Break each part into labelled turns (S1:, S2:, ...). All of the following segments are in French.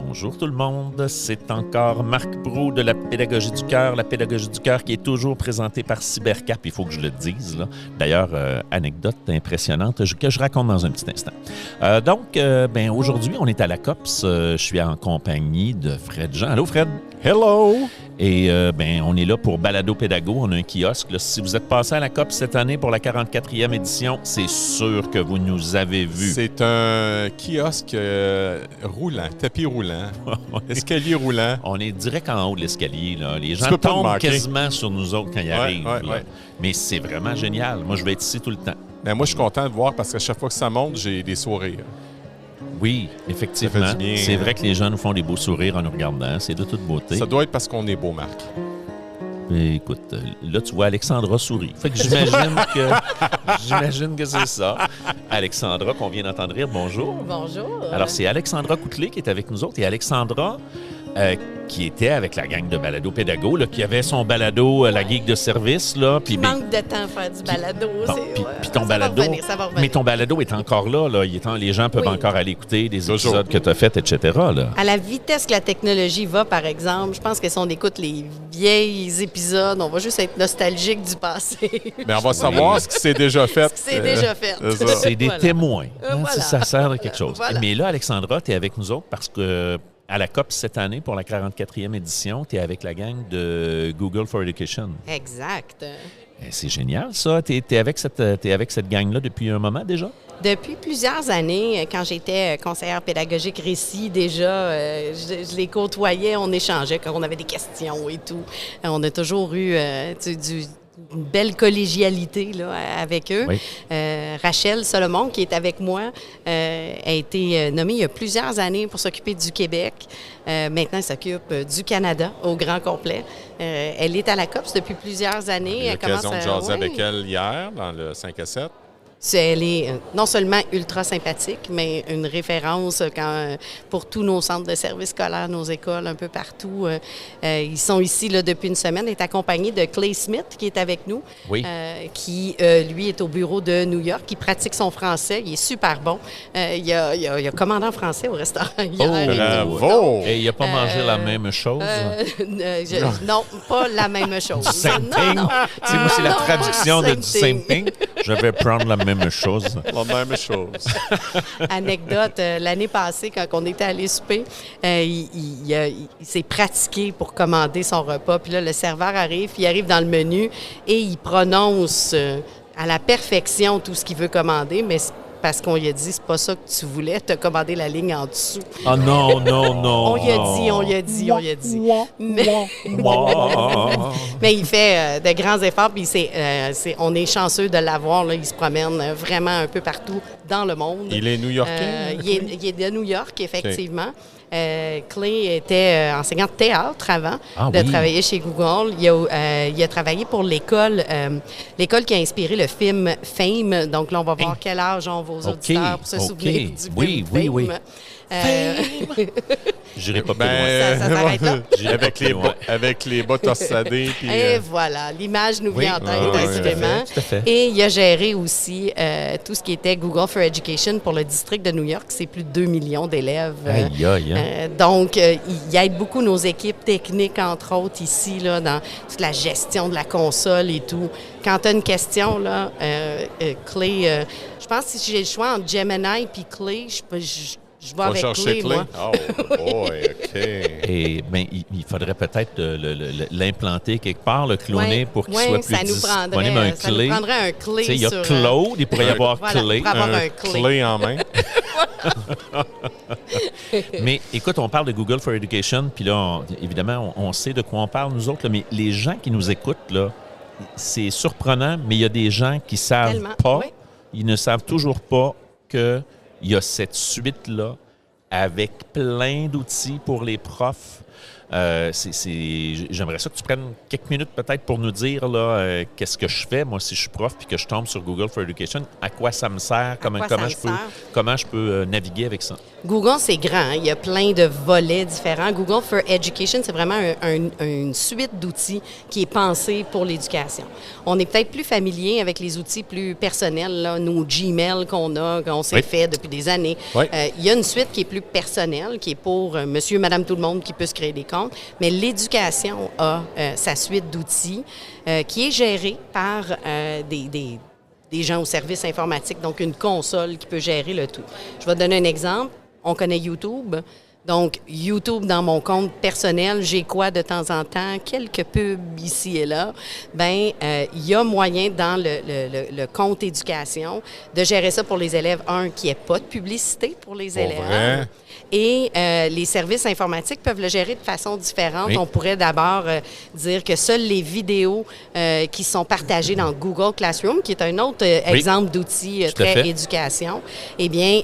S1: Bonjour tout le monde, c'est encore Marc Brou de la Pédagogie du cœur. La Pédagogie du cœur qui est toujours présentée par Cybercap, il faut que je le dise. Là. D'ailleurs, anecdote impressionnante que je raconte dans un petit instant. Aujourd'hui, on est à la COPS. Je suis en compagnie de Fred Jean. Allô Fred?
S2: Hello!
S1: Et on est là pour Balado Pédago. On a un kiosque. Là. Si vous êtes passé à la COP cette année pour la 44e édition, c'est sûr que vous nous avez vus.
S2: C'est un kiosque roulant, tapis roulant, escalier roulant.
S1: On est direct en haut de l'escalier. Là. Les gens tombent quasiment sur nous autres quand ils arrivent. Ouais. Mais c'est vraiment génial. Moi, je vais être ici tout le temps.
S2: Ben, moi, je suis content de voir parce qu'à chaque fois que ça monte, j'ai des sourires.
S1: Oui, effectivement. C'est vrai que les gens nous font des beaux sourires en nous regardant. C'est de toute beauté.
S2: Ça doit être parce qu'on est beau, Marc.
S1: Mais écoute, là, tu vois, Alexandra sourit. Fait que j'imagine que c'est ça. Alexandra, qu'on vient d'entendre rire, bonjour.
S3: Bonjour.
S1: Alors, c'est Alexandra Coutelet qui est avec nous autres. Et Alexandra, qui était avec la gang de balado pédago, là, qui avait son balado, la geek de service. Là,
S3: qui manque de temps à faire du balado.
S1: Puis ton balado,
S3: ça va revenir.
S1: Mais ton balado est encore là. Les gens peuvent encore aller écouter des épisodes que tu as faits, etc. Là.
S3: À la vitesse que la technologie va, par exemple, je pense que si on écoute les vieilles épisodes, on va juste être nostalgique du passé.
S2: Mais on va savoir ce qui s'est déjà fait.
S3: C'est
S1: des témoins.
S3: Voilà.
S1: Ça sert à quelque chose.
S3: Voilà.
S1: Mais là, Alexandra, tu es avec nous autres parce que à la COP cette année, pour la 44e édition, tu es avec la gang de Google for Education.
S3: Exact.
S1: C'est génial, ça. Tu es avec cette gang-là depuis un moment déjà?
S3: Depuis plusieurs années, quand j'étais conseillère pédagogique récit, déjà, je les côtoyais, on échangeait quand on avait des questions et tout. On a toujours eu une belle collégialité là, avec eux.
S1: Oui.
S3: Rachel Solomon, qui est avec moi, a été nommée il y a plusieurs années pour s'occuper du Québec. Maintenant, elle s'occupe du Canada au grand complet. Elle est à la COPS depuis plusieurs années.
S2: J'ai eu l'occasion de jaser avec elle hier dans le 5 à 7.
S3: Elle est non seulement ultra sympathique, mais une référence pour tous nos centres de services scolaires, nos écoles, un peu partout. Ils sont ici là, depuis une semaine. Elle est accompagnée de Clay Smith, qui est avec nous, qui, lui, est au bureau de New York, qui pratique son français. Il est super bon. Il a commandé en français au restaurant hier.
S2: Bravo!
S1: Et il n'a pas mangé la même chose?
S3: Non, pas la même chose.
S1: Same thing? Moi, c'est la traduction de du same thing. Je vais prendre la même chose.
S2: La même chose.
S3: Anecdote, l'année passée, quand on était allé souper, il s'est pratiqué pour commander son repas. Puis là, le serveur arrive, puis il arrive dans le menu et il prononce à la perfection tout ce qu'il veut commander, mais parce qu'on lui a dit, c'est pas ça que tu voulais, tu as commandé la ligne en dessous.
S1: Ah non.
S3: On lui a dit. Mais il fait de grands efforts, puis on est chanceux de l'avoir. Là. Il se promène vraiment un peu partout dans le monde.
S2: Il est new-yorkais?
S3: Il est de New York, effectivement. Clay était enseignant de théâtre avant travailler chez Google. Il a travaillé pour l'école qui a inspiré le film Fame. Donc là, on va voir quel âge ont vos auditeurs pour se souvenir du film Fame.
S1: Oui. J'irai pas plus
S3: loin. Ça s'arrête là.
S2: Avec les bas torsadés. Puis,
S3: et voilà, l'image nous vient en tête, assurément.
S1: Tout à fait.
S3: Et il a géré aussi tout ce qui était Google for Education pour le district de New York. C'est plus de 2 millions d'élèves. Donc, il aide beaucoup nos équipes techniques, entre autres, ici, là, dans toute la gestion de la console et tout. Quand tu as une question, là, Clay, je pense que si j'ai le choix entre Gemini et Clay, je vais avec Clay, moi.
S2: Oh boy, OK.
S1: Et il faudrait peut-être l'implanter quelque part, le cloner, pour qu'il soit plus disponible.
S3: Ça nous prendrait un Clay.
S1: Il y a Claude, il pourrait y avoir Clay.
S2: Un Clay en main.
S1: Mais écoute, on parle de Google for Education, puis là, évidemment, on sait de quoi on parle, nous autres, là, mais les gens qui nous écoutent, là, c'est surprenant, mais il y a des gens qui ne savent pas, ils ne savent toujours pas qu'il y a cette suite-là avec plein d'outils pour les profs. J'aimerais ça que tu prennes quelques minutes peut-être pour nous dire là, qu'est-ce que je fais, moi, si je suis prof puis que je tombe sur Google for Education, à quoi ça me sert, comment je peux naviguer avec ça?
S3: Google, c'est grand. Hein? Il y a plein de volets différents. Google for Education, c'est vraiment une suite d'outils qui est pensée pour l'éducation. On est peut-être plus familier avec les outils plus personnels, là, nos Gmail qu'on s'est fait depuis des années.
S2: Oui.
S3: Il y a une suite qui est plus personnelle, qui est pour monsieur, madame, tout le monde qui peut se créer des comptes. Mais l'éducation a sa suite d'outils qui est gérée par des gens au service informatique, donc une console qui peut gérer le tout. Je vais te donner un exemple. On connaît YouTube. Donc, YouTube, dans mon compte personnel, j'ai quoi de temps en temps? Quelques pubs ici et là. Bien, il y a moyen dans le compte éducation de gérer ça pour les élèves. Un, qu'il n'y ait pas de publicité pour les élèves.
S2: Vrai?
S3: Et les services informatiques peuvent le gérer de façon différente.
S1: Oui.
S3: On pourrait d'abord dire que seules les vidéos qui sont partagées dans Google Classroom, qui est un autre exemple d'outil très éducation, eh bien,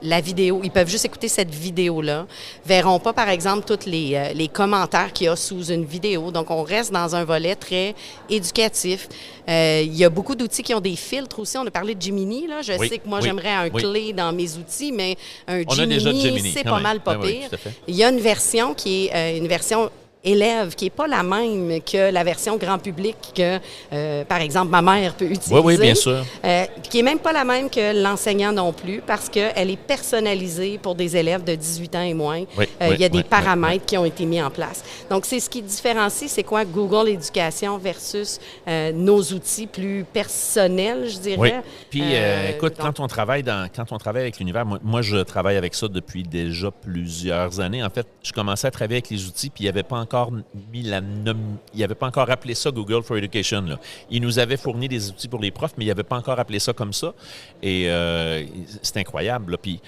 S3: la vidéo, ils peuvent juste écouter cette vidéo-là, verront pas, par exemple, tous les commentaires qu'il y a sous une vidéo. Donc, on reste dans un volet très éducatif. Il y a beaucoup d'outils qui ont des filtres aussi. On a parlé de Gemini, là. Je sais que moi, j'aimerais un clé dans mes outils, mais un Gemini, c'est pas mal pas pire. Il y a une version qui est une version élève qui n'est pas la même que la version grand public que, par exemple, ma mère peut utiliser.
S1: Oui, bien sûr.
S3: Qui n'est même pas la même que l'enseignant non plus parce qu'elle est personnalisée pour des élèves de 18 ans et moins. Il y a des paramètres qui ont été mis en place. Donc, c'est ce qui différencie, c'est quoi Google Éducation versus nos outils plus personnels, je dirais.
S1: Oui. Puis, écoute, quand on travaille avec l'univers, moi, je travaille avec ça depuis déjà plusieurs années. En fait, je commençais à travailler avec les outils, puis il n'y avait pas encore appelé ça Google for Education. Là. Il nous avait fourni des outils pour les profs, mais il n'avait pas encore appelé ça comme ça. Et c'est incroyable. Là. Puis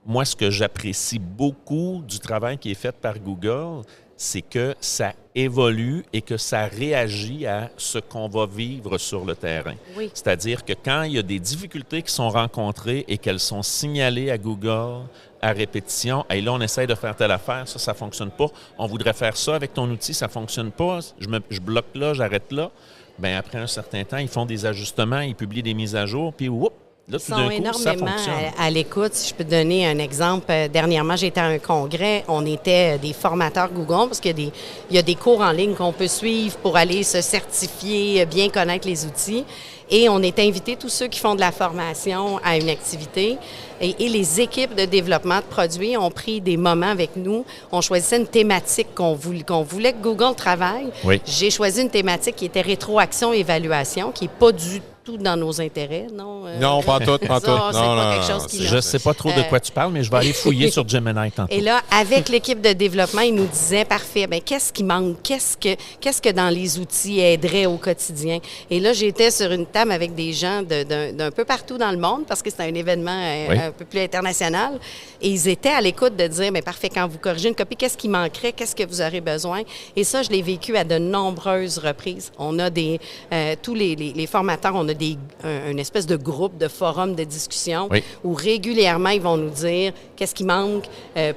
S1: moi, ce que j'apprécie beaucoup du travail qui est fait par Google, c'est que ça évolue et que ça réagit à ce qu'on va vivre sur le terrain.
S3: Oui.
S1: C'est-à-dire que quand il y a des difficultés qui sont rencontrées et qu'elles sont signalées à Google à répétition, et là, on essaie de faire telle affaire, ça ne fonctionne pas. On voudrait faire ça avec ton outil, ça ne fonctionne pas. Je bloque là, j'arrête là. Bien, après un certain temps, ils font des ajustements, ils publient des mises à jour, puis whoop! Là, tout d'un coup, ça fonctionne.
S3: À l'écoute. Si je peux te donner un exemple, dernièrement, j'étais à un congrès. On était des formateurs Google parce qu'il y a des cours en ligne qu'on peut suivre pour aller se certifier, bien connaître les outils. Et on est invité tous ceux qui font de la formation à une activité. Et les équipes de développement de produits ont pris des moments avec nous. On choisissait une thématique qu'on voulait que Google travaille.
S1: Oui.
S3: J'ai choisi une thématique qui était rétroaction-évaluation, qui n'est pas du tout dans nos intérêts, non?
S2: Non, pas tout.
S3: C'est pas quelque chose qui...
S1: Je ne sais pas trop de quoi tu parles, mais je vais aller fouiller sur Gemini tantôt.
S3: Et là, avec l'équipe de développement, ils nous disaient, parfait, bien, qu'est-ce qui manque? Qu'est-ce que dans les outils aiderait au quotidien? Et là, j'étais sur une table avec des gens d'un peu partout dans le monde, parce que c'était un événement un peu plus international. Et ils étaient à l'écoute de dire, bien, parfait, quand vous corrigez une copie, qu'est-ce qui manquerait? Qu'est-ce que vous aurez besoin? Et ça, je l'ai vécu à de nombreuses reprises. On a tous les formateurs, on a une espèce de groupe, de forum de discussion où régulièrement, ils vont nous dire qu'est-ce qui manque.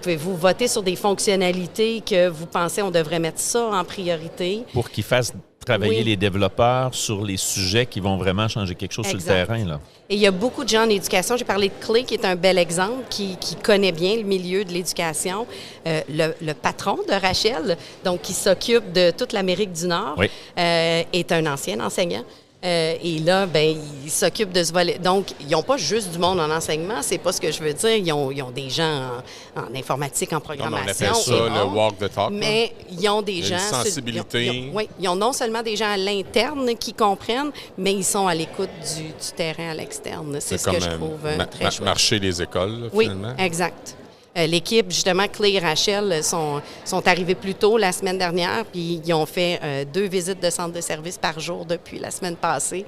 S3: Pouvez-vous voter sur des fonctionnalités que vous pensez on devrait mettre ça en priorité?
S1: Pour qu'ils fassent travailler les développeurs sur les sujets qui vont vraiment changer quelque chose sur le terrain. Là.
S3: Et il y a beaucoup de gens en éducation. J'ai parlé de Clay, qui est un bel exemple, qui connaît bien le milieu de l'éducation. Le patron de Rachel, donc qui s'occupe de toute l'Amérique du Nord, est un ancien enseignant. Et là, ben, ils s'occupent de ce volet. Donc, ils n'ont pas juste du monde en enseignement, c'est pas ce que je veux dire. Ils ont des gens en informatique, en programmation.
S2: On appelle ça le walk the talk.
S3: Mais ils ont des gens...
S2: Une sensibilité.
S3: Ils ont non seulement des gens à l'interne qui comprennent, mais ils sont à l'écoute du terrain à l'externe. C'est ce que je trouve très chouette.
S2: Marcher les écoles, finalement.
S3: Oui, exact. L'équipe, justement, Clay et Rachel sont arrivés plus tôt la semaine dernière, puis ils ont fait 2 visites de centre de service par jour depuis la semaine passée.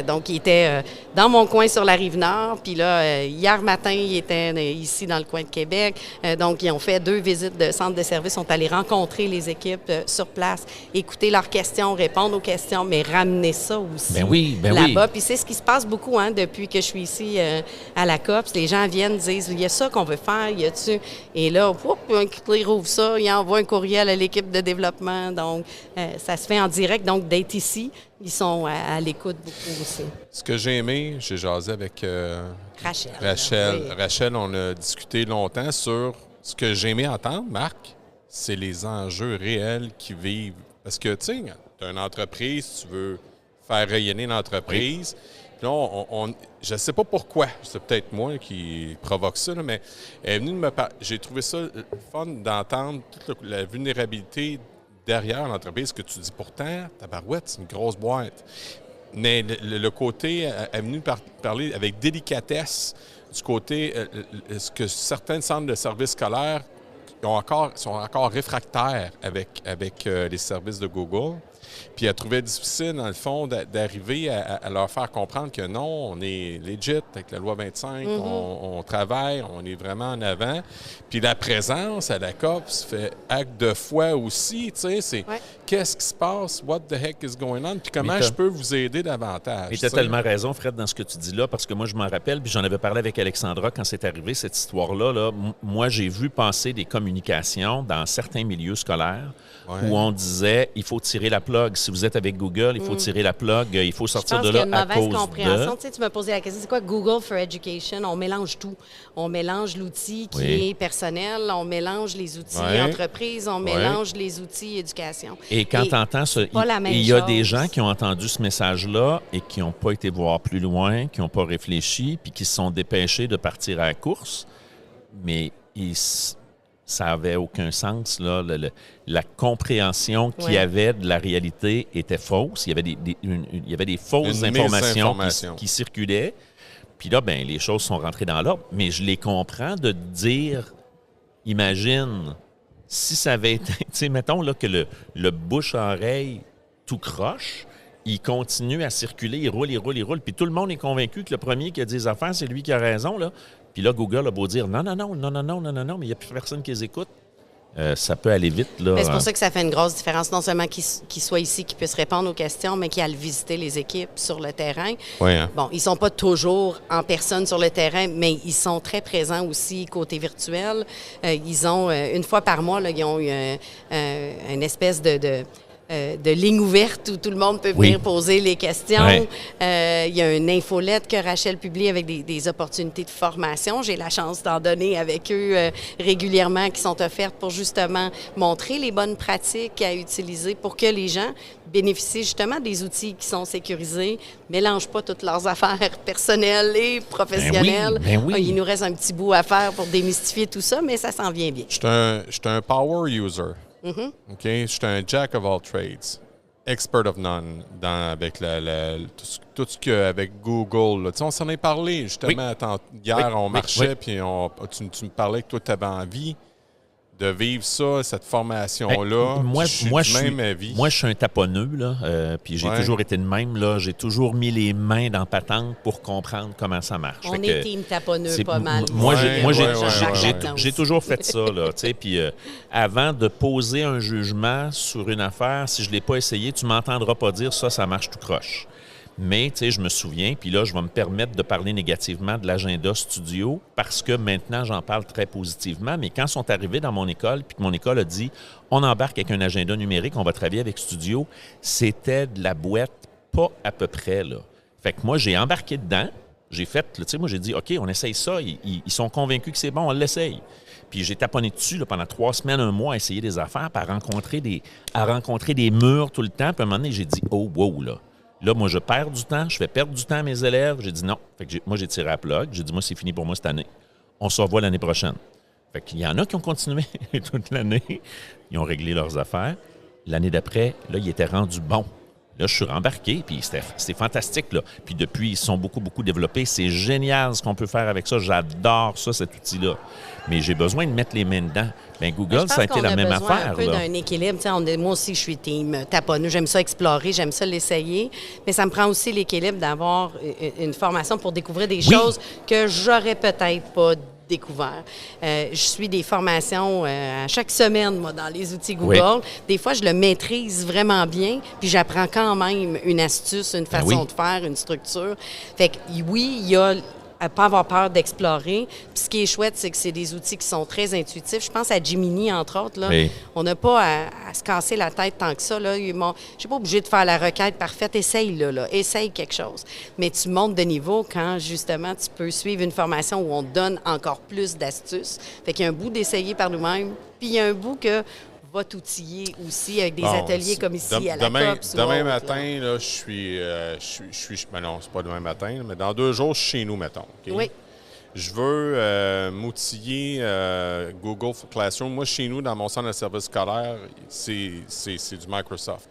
S3: Donc, ils étaient dans mon coin sur la Rive-Nord, puis là, hier matin, ils étaient ici dans le coin de Québec. Donc, ils ont fait 2 visites de centre de service, sont allés rencontrer les équipes sur place, écouter leurs questions, répondre aux questions, mais ramener ça aussi là-bas. Puis c'est ce qui se passe beaucoup depuis que je suis ici à la COPS. Les gens viennent, disent, il y a ça qu'on veut faire, il y a là-dessus. Et là, il rouvre ça, il envoie un courriel à l'équipe de développement. Donc, ça se fait en direct. Donc, d'être ici, ils sont à l'écoute beaucoup aussi.
S2: Ce que j'ai aimé, j'ai jasé avec
S3: Rachel.
S2: Oui. Rachel, on a discuté longtemps sur ce que j'ai aimé entendre, Marc, c'est les enjeux réels qui vivent. Parce que, tu sais, tu as une entreprise, tu veux faire rayonner l'entreprise. Oui. Là, je ne sais pas pourquoi, c'est peut-être moi qui provoque ça, là, mais elle est venue me parler. J'ai trouvé ça fun d'entendre toute la vulnérabilité derrière l'entreprise que tu dis. Pourtant, tabarouette, c'est une grosse boîte. Mais le côté, elle est venue parler avec délicatesse du côté ce que certains centres de services scolaires sont encore réfractaires avec les services de Google. Puis elle trouvait difficile, dans le fond, d'arriver à leur faire comprendre que non, on est legit avec la loi 25, on travaille, on est vraiment en avant. Puis la présence à la COP se fait acte de foi aussi, tu sais, c'est qu'est-ce qui se passe, what the heck is going on, puis comment je peux vous aider davantage.
S1: Et tu as tellement raison, Fred, dans ce que tu dis là, parce que moi, je m'en rappelle, puis j'en avais parlé avec Alexandra quand c'est arrivé, cette histoire-là. Là. Moi, j'ai vu passer des communications dans certains milieux scolaires où on disait, il faut tirer la plug. Si vous êtes avec Google, il faut tirer la plug, il faut sortir de là à cause de...
S3: Je pense qu'il y a une mauvaise compréhension. Tu sais, tu m'as posé la question, c'est quoi Google for Education? On mélange tout. On mélange l'outil qui est personnel, on mélange les outils entreprise, on mélange les outils éducation.
S1: Et quand tu entends ça, il y a des gens qui ont entendu ce message-là et qui n'ont pas été voir plus loin, qui n'ont pas réfléchi, puis qui se sont dépêchés de partir à la course, mais ça n'avait aucun sens. Là. La compréhension qu'il y avait de la réalité était fausse. Il y avait des fausses informations qui circulaient. Puis là, ben, les choses sont rentrées dans l'ordre. Mais je les comprends de dire, imagine, si ça avait été... Tu sais, mettons là, que le bouche-oreille tout croche, il continue à circuler, il roule. Puis tout le monde est convaincu que le premier qui a dit les affaires, c'est lui qui a raison, là. Puis là, Google a beau dire non, mais il n'y a plus personne qui les écoute. Ça peut aller vite, là.
S3: Mais c'est pour ça que ça fait une grosse différence, non seulement qu'il soit ici, qu'il puisse répondre aux questions, mais qu'il aille visiter les équipes sur le terrain.
S2: Oui, hein?
S3: Bon, ils ne sont pas toujours en personne sur le terrain, mais ils sont très présents aussi côté virtuel. Ils ont, une fois par mois, là, ils ont une espèce de ligne ouverte où tout le monde peut venir poser les questions. Il y a une infolette que Rachel publie avec des opportunités de formation. J'ai la chance d'en donner avec eux régulièrement qui sont offertes pour justement montrer les bonnes pratiques à utiliser pour que les gens bénéficient justement des outils qui sont sécurisés, mélangent pas toutes leurs affaires personnelles et professionnelles.
S1: Ben oui.
S3: Il nous reste un petit bout à faire pour démystifier tout ça, mais ça s'en vient bien.
S2: Je suis un power user. OK? Je suis un jack of all trades, expert of none avec tout ce qu'il y a avec Google. Là. Tu sais, on s'en est parlé justement. Hier, on marchait, puis tu me parlais que toi, tu avais envie de vivre ça, cette formation-là.
S1: Moi, je suis un taponneux, là, puis j'ai toujours été de même. Là, j'ai toujours mis les mains dans patente pour comprendre comment ça marche.
S3: On est team taponneux pas mal.
S1: Moi, j'ai toujours fait ça. Là, puis avant de poser un jugement sur une affaire, si je ne l'ai pas essayé, tu ne m'entendras pas dire ça marche tout croche. Mais, tu sais, je me souviens, puis là, je vais me permettre de parler négativement de l'agenda studio parce que maintenant, j'en parle très positivement. Mais quand ils sont arrivés dans mon école, puis que mon école a dit « On embarque avec un agenda numérique, on va travailler avec studio », c'était de la boîte pas à peu près, là. Fait que moi, j'ai embarqué dedans, j'ai fait, tu sais, moi, j'ai dit « OK, on essaye ça. » Ils sont convaincus que c'est bon, on l'essaye. Puis j'ai taponné dessus là, pendant 3 semaines, 1 mois, à essayer des affaires, puis à rencontrer des murs tout le temps. Puis à un moment donné, j'ai dit « Oh, wow, là. » Là, moi, je perds du temps. Je fais perdre du temps à mes élèves. J'ai dit non. Fait que moi, j'ai tiré à la plug. J'ai dit, moi, c'est fini pour moi cette année. On se revoit l'année prochaine. Fait qu'il y en a qui ont continué toute l'année. Ils ont réglé leurs affaires. L'année d'après, là, ils étaient rendus bons. Là, je suis rembarqué, puis c'était fantastique, là. Puis depuis, ils se sont beaucoup développés. C'est génial ce qu'on peut faire avec ça. J'adore ça, cet outil-là. Mais j'ai besoin de mettre les mains dedans. Bien, Google, ça a été la même affaire.
S3: Je pense qu'on a besoin un peu d'un équilibre. Moi aussi, je suis team taponneux. J'aime ça explorer, j'aime ça l'essayer. Mais ça me prend aussi l'équilibre d'avoir une formation pour découvrir des choses que j'aurais peut-être pas découvert. Je suis des formations à chaque semaine, moi, dans les outils Google. Des fois, je le maîtrise vraiment bien, puis j'apprends quand même une astuce, une façon de faire, une structure. Fait que oui, il y a pas avoir peur d'explorer. Puis ce qui est chouette, c'est que c'est des outils qui sont très intuitifs. Je pense à Gemini, entre autres. Là.
S1: Oui.
S3: On n'a pas à se casser la tête tant que ça. Là. Je ne suis pas obligée de faire la requête parfaite. Essaye-le. Essaye quelque chose. Mais tu montes de niveau quand, justement, tu peux suivre une formation où on te donne encore plus d'astuces. Fait qu'il y a un bout d'essayer par nous-mêmes, puis il y a un bout que va t'outiller aussi avec des ateliers comme ici à la COPS.
S2: Demain matin, là, je suis ben non, c'est pas demain matin, mais dans 2 jours, je suis chez nous, mettons. Okay?
S3: Oui.
S2: Je veux m'outiller Google Classroom. Moi, chez nous, dans mon centre de service scolaire, c'est du Microsoft.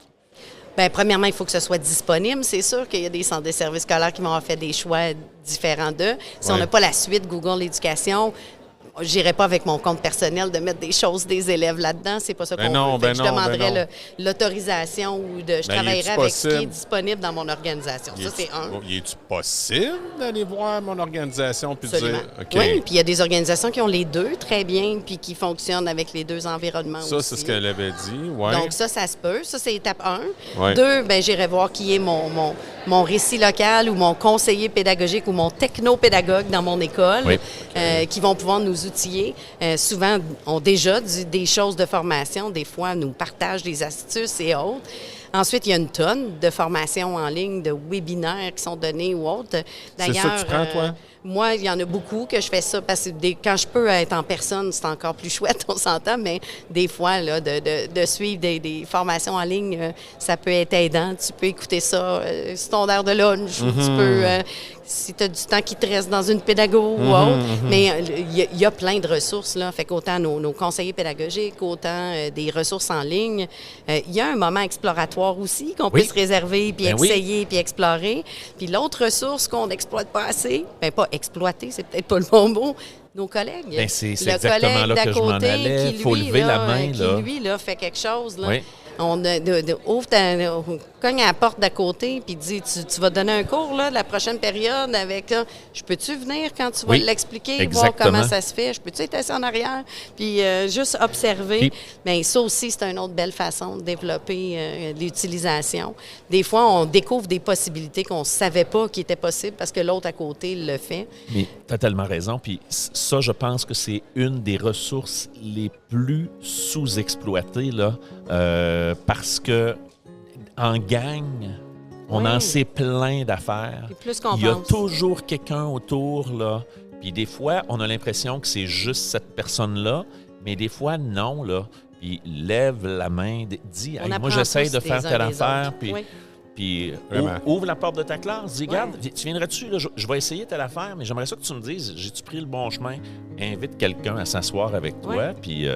S3: Bien, premièrement, il faut que ce soit disponible. C'est sûr qu'il y a des centres de services scolaires qui vont avoir fait des choix différents d'eux. Si on n'a pas la suite Google Éducation, je n'irai pas avec mon compte personnel de mettre des choses des élèves là-dedans. C'est pas ça qu'on veut. Je demanderais l'autorisation ou je travaillerais avec ce qui est disponible dans mon organisation. Ça, c'est un.
S2: Est-tu possible d'aller voir mon organisation puis de dire... Okay.
S3: Oui, puis il y a des organisations qui ont les deux très bien puis qui fonctionnent avec les deux environnements aussi.
S2: Ça, c'est ce qu'elle avait dit, oui.
S3: Donc ça se peut. Ça, c'est étape 1.
S2: Ouais.
S3: 2, bien, j'irai voir qui est mon récit local ou mon conseiller pédagogique ou mon technopédagogue dans mon école qui vont pouvoir nous outiller. Souvent, ont déjà des choses de formation. Des fois, nous partagent des astuces et autres. Ensuite, il y a une tonne de formations en ligne, de webinaires qui sont donnés ou autres.
S2: C'est ça que tu prends, toi?
S3: Moi, il y en a beaucoup que je fais ça parce que quand je peux être en personne, c'est encore plus chouette, on s'entend, mais des fois, là, de suivre des formations en ligne, ça peut être aidant. Tu peux écouter ça sur ton heure de lunch ou tu peux, si tu as du temps qui te reste dans une pédago ou autre. Mais il y a plein de ressources, là. Fait qu'autant nos conseillers pédagogiques, autant des ressources en ligne. Il y a un moment exploratoire aussi qu'on peut se réserver, puis essayer, puis explorer. Puis l'autre ressource qu'on n'exploite pas assez, bien pas exploiter, c'est peut-être pas le bon mot, nos collègues.
S1: Bien, c'est exactement là que je m'en allais. Il faut lever la main.
S3: Qui, lui, là, fait quelque chose. Là. On cogne à la porte d'à côté puis dit tu vas donner un cours là, de la prochaine période avec je peux-tu venir quand tu vas l'expliquer, voir comment ça se fait, je peux-tu être assis en arrière puis juste observer. Bien, ça aussi, c'est une autre belle façon de développer l'utilisation. Des fois, on découvre des possibilités qu'on ne savait pas qui étaient possibles parce que l'autre à côté le fait.
S1: Mais tu as tellement raison. Puis ça, je pense que c'est une des ressources les plus sous-exploitées là, parce que en gang, on en sait plein d'affaires. Il y a toujours quelqu'un autour, là. Puis des fois, on a l'impression que c'est juste cette personne-là, mais des fois, non, là. Puis lève la main, dis hey, « Moi, j'essaie de faire telle affaire. » Puis ouvre la porte de ta classe, dis « Regarde, tu viendrais-tu? Là, je vais essayer telle affaire, mais j'aimerais ça que tu me dises, j'ai-tu pris le bon chemin? » Invite quelqu'un à s'asseoir avec toi, puis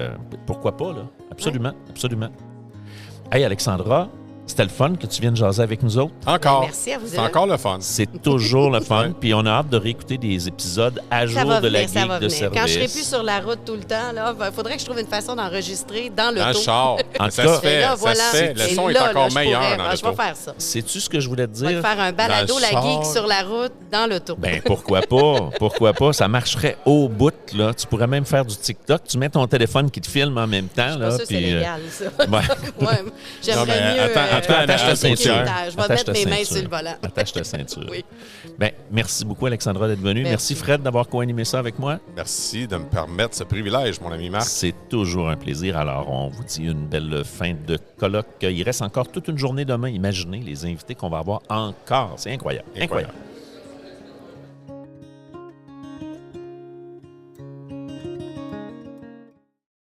S1: pourquoi pas, là? Absolument, absolument. Hey, Alexandra, c'était le fun que tu viennes jaser avec nous autres.
S2: Encore.
S3: Merci à vous.
S2: C'est encore le fun.
S1: C'est toujours le fun. Puis on a hâte de réécouter des épisodes à jour de la Geek de service.
S3: Quand je serai plus sur la route tout le temps, il faudrait que je trouve une façon d'enregistrer dans
S2: le char.
S1: En tout cas,
S2: ça se fait. Le son est encore meilleur dans
S3: je vais faire ça.
S1: Sais-tu ce que je voulais te dire?
S3: Je vais faire un balado la Geek sur la route dans l'auto.
S1: Ben pourquoi pas? Pourquoi pas? Ça marcherait au bout, là. Tu pourrais même faire du TikTok. Tu mets ton téléphone qui te filme en même temps.
S3: Je suis pas sûre que c'est légal, ça. J'aimerais mieux...
S1: Attache ta ceinture.
S3: Je vais mettre mes mains sur le volant.
S1: Attache ta ceinture. Bien, merci beaucoup, Alexandra, d'être venue. Merci, Fred, d'avoir co-animé ça avec moi.
S2: Merci de me permettre ce privilège, mon ami Marc.
S1: C'est toujours un plaisir. Alors, on vous dit une belle fin de colloque. Il reste encore toute une journée demain. Imaginez les invités qu'on va avoir encore. C'est incroyable. Incroyable.